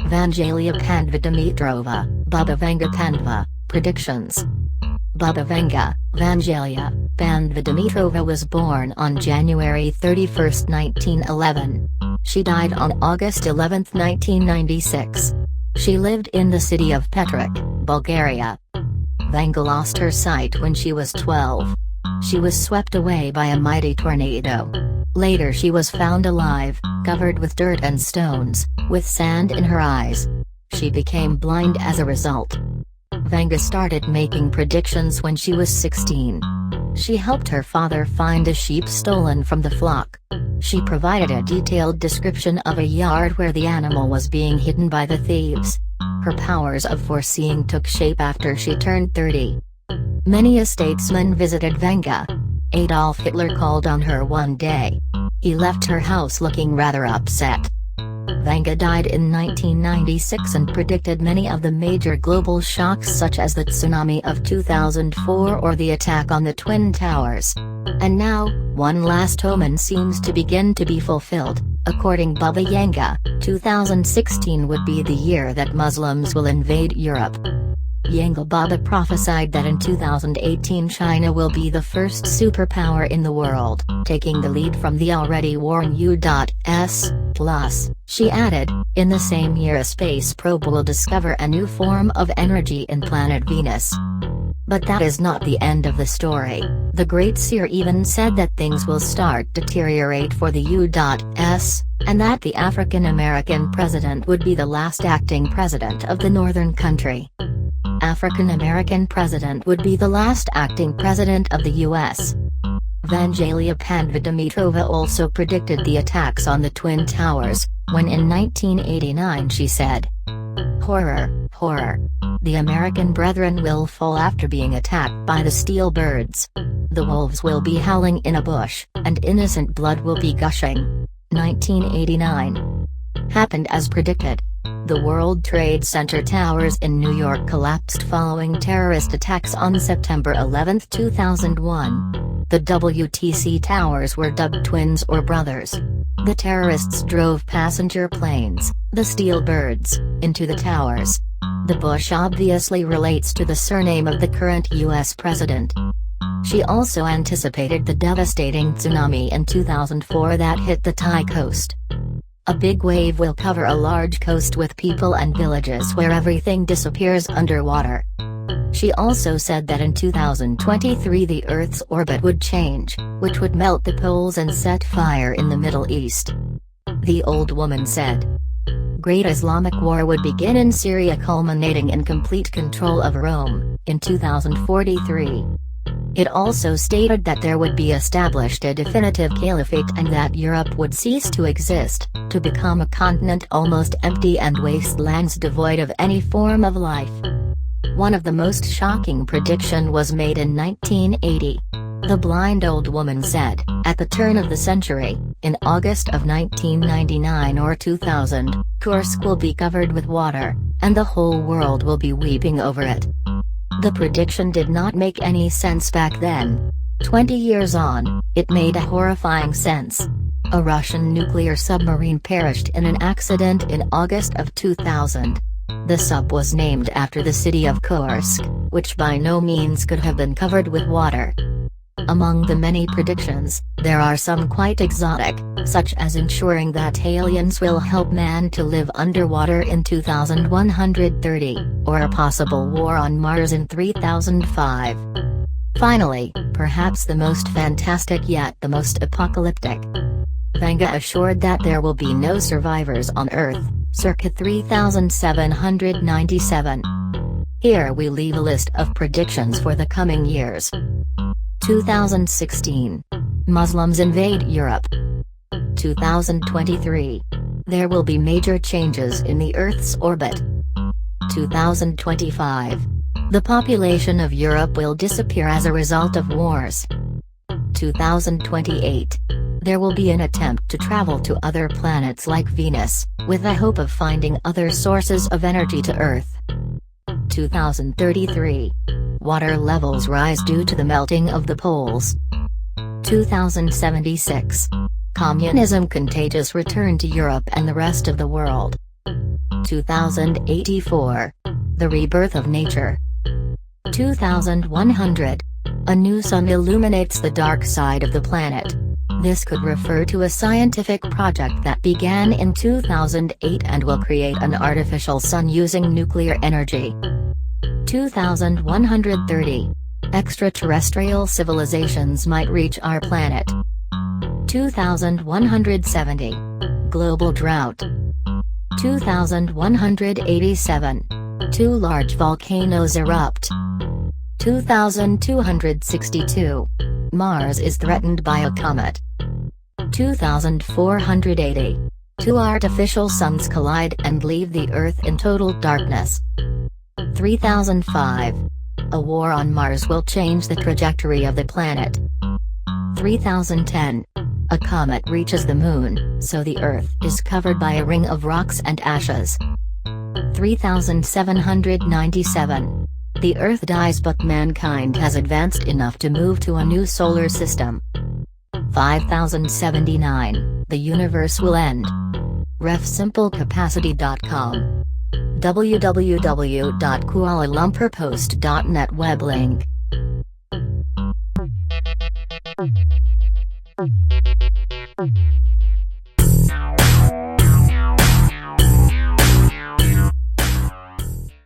Vangelia Pandeva Dimitrova, Vanga Pandeva, predictions. Vanga, Vangelia, Pandeva Dimitrova was born on January 31, 1911. She died on August 11, 1996. She lived in the city of Petrich, Bulgaria. Vanga lost her sight when she was 12. She was swept away by a mighty tornado. Later she was found alive, covered with dirt and stones, with sand in her eyes. She became blind as a result. Vanga started making predictions when she was 16. She helped her father find a sheep stolen from the flock. She provided a detailed description of a yard where the animal was being hidden by the thieves. Her powers of foreseeing took shape after she turned 30. Many a statesman visited Vanga. Adolf Hitler called on her one day. He left her house looking rather upset. Vanga died in 1996 and predicted many of the major global shocks such as the tsunami of 2004 or the attack on the Twin Towers. And now, one last omen seems to begin to be fulfilled. According to Vanga, 2016 would be the year that Muslims will invade Europe. Vanga prophesied that in 2018 China will be the first superpower in the world, taking the lead from the already warring U.S. Plus, she added, in the same year a space probe will discover a new form of energy in planet Venus. But that is not the end of the story. The great seer even said that things will start deteriorate for the U.S., and that the African American president would be the last acting president of the northern country. African American president would be the last acting president of the U.S. Vangelia Pandeva Dimitrova also predicted the attacks on the Twin Towers, when in 1989 she said, "Horror, horror. The American brethren will fall after being attacked by the steel birds. The wolves will be howling in a bush, and innocent blood will be gushing." 1989 happened as predicted. The World Trade Center towers in New York collapsed following terrorist attacks on September 11, 2001. The WTC towers were dubbed twins or brothers. The terrorists drove passenger planes, the steel birds, into the towers. The bush obviously relates to the surname of the current U.S. president. She also anticipated the devastating tsunami in 2004 that hit the Thai coast. A big wave will cover a large coast with people and villages where everything disappears underwater. She also said that in 2023 the Earth's orbit would change, which would melt the poles and set fire in the Middle East. The old woman said, Great Islamic War would begin in Syria, culminating in complete control of Rome, in 2043. It also stated that there would be established a definitive caliphate and that Europe would cease to exist, to become a continent almost empty and wastelands devoid of any form of life. One of the most shocking prediction was made in 1980. The blind old woman said, at the turn of the century, in August of 1999 or 2000, Kursk will be covered with water, and the whole world will be weeping over it. The prediction did not make any sense back then. 20 years on, it made a horrifying sense. A Russian nuclear submarine perished in an accident in August of 2000. The sub was named after the city of Kursk, which by no means could have been covered with water. Among the many predictions, there are some quite exotic, such as ensuring that aliens will help man to live underwater in 2130, or a possible war on Mars in 3005. Finally, perhaps the most fantastic yet the most apocalyptic. Vanga assured that there will be no survivors on Earth, circa 3797. Here we leave a list of predictions for the coming years. 2016. Muslims invade Europe. 2023. There will be major changes in the Earth's orbit. 2025. The population of Europe will disappear as a result of wars. 2028. There will be an attempt to travel to other planets like Venus, with the hope of finding other sources of energy to Earth. 2033. Water levels rise due to the melting of the poles. 2076. Communism contagious return to Europe and the rest of the world. 2084. The rebirth of nature. 2100. A new sun illuminates the dark side of the planet. This could refer to a scientific project that began in 2008 and will create an artificial sun using nuclear energy. 2130. Extraterrestrial civilizations might reach our planet. 2170. Global drought. 2187. Two large volcanoes erupt. 2262. Mars is threatened by a comet. 2480. Two artificial suns collide and leave the Earth in total darkness. 3005. A war on Mars will change the trajectory of the planet. 3010. A comet reaches the Moon, so the Earth is covered by a ring of rocks and ashes. 3797. The Earth dies but mankind has advanced enough to move to a new solar system. 5079. The universe will end. refsimplecapacity.com. www.kualalumpurpost.net web link.